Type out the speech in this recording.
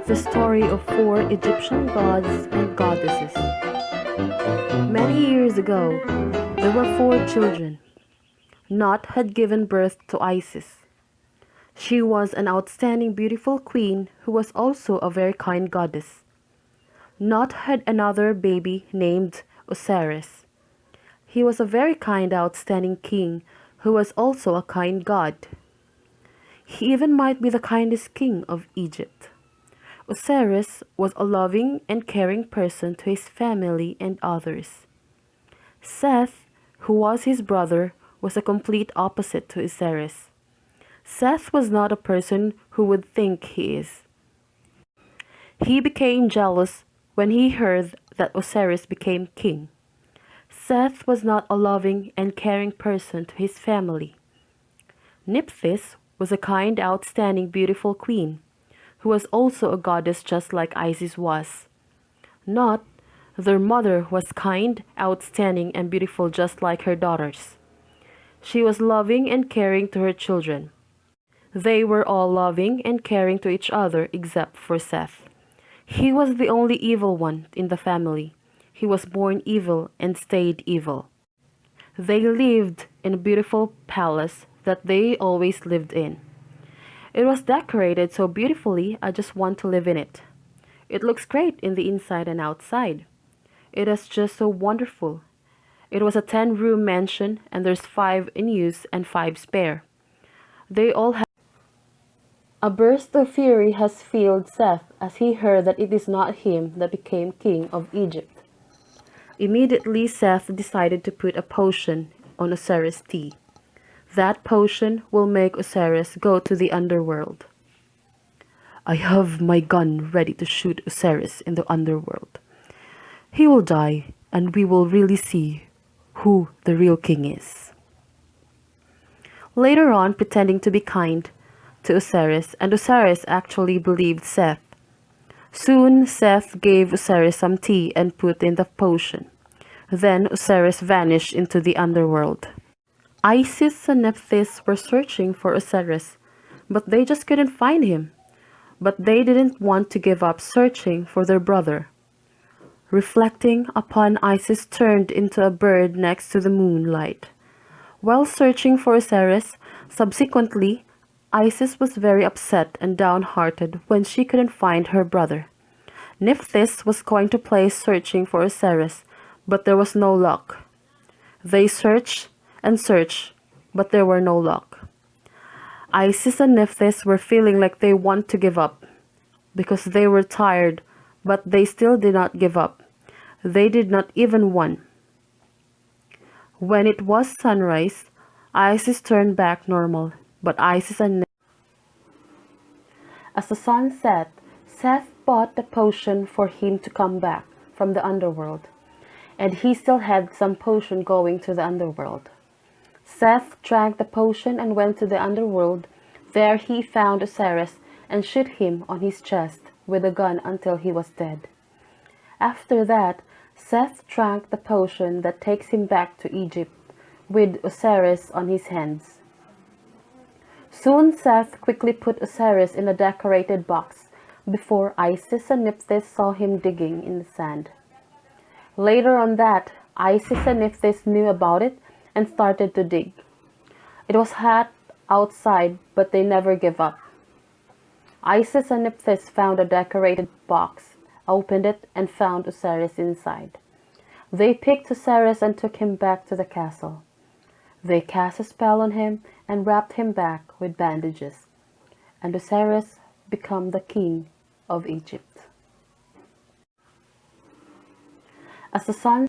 the story of four Egyptian gods and goddesses. Many years ago, there were four children. Nut had given birth to Isis. She was an outstanding, beautiful queen who was also a very kind goddess. Nut had another baby named Osiris. He was a very kind, outstanding king who was also a kind god. He even might be the kindest king of Egypt. Osiris was a loving and caring person to his family and others. Seth, who was his brother, was a complete opposite to Osiris. Seth was not a person who would think he is. He became jealous when he heard that Osiris became king. Seth was not a loving and caring person to his family. Nephthys was a kind, outstanding, beautiful queen, who was also a goddess just like Isis was. Nut, their mother, was kind, outstanding, and beautiful just like her daughters. She was loving and caring to her children. They were all loving and caring to each other except for Seth. He was the only evil one in the family. He was born evil and stayed evil. They lived in a beautiful palace that they always lived in. It was decorated so beautifully, I just want to live in it. It looks great in the inside and outside. It is just so wonderful. It was a 10-room mansion and there's 5 in use and 5 spare. They all have. A burst of fury has filled Seth as he heard that it is not him that became king of Egypt. Immediately Seth decided to put a potion on Osiris' tea. That potion will make Osiris go to the underworld. I have my gun ready to shoot Osiris in the underworld. He will die, and we will really see who the real king is. Later on, pretending to be kind to Osiris, and Osiris actually believed Seth. Soon Seth gave Osiris some tea and put in the potion. Then Osiris vanished into the underworld. Isis and Nephthys were searching for Osiris, but they just couldn't find him. But they didn't want to give up searching for their brother. Reflecting upon, Isis turned into a bird next to the moonlight. While searching for Osiris, subsequently, Isis was very upset and downhearted when she couldn't find her brother. Nephthys was going to play searching for Osiris, but there was no luck. They searched and searched, but there were no luck. Isis and Nephthys were feeling like they want to give up, because they were tired, but they still did not give up. They did not even won. When it was sunrise, Isis turned back normal, but Isis and As the sun set, Seth bought the potion for him to come back from the underworld, and he still had some potion going to the underworld. Seth drank the potion and went to the underworld. There he found Osiris and shot him on his chest with a gun until he was dead. After that, Seth drank the potion that takes him back to Egypt with Osiris on his hands. Soon Seth quickly put Osiris in a decorated box before Isis and Nephthys saw him digging in the sand. Later on that, Isis and Nephthys knew about it and started to dig. It was hot outside, but they never gave up. Isis and Nephthys found a decorated box, opened it, and found Osiris inside. They picked Osiris and took him back to the castle. They cast a spell on him and wrapped him back with bandages, and Osiris became the king of Egypt. As the sun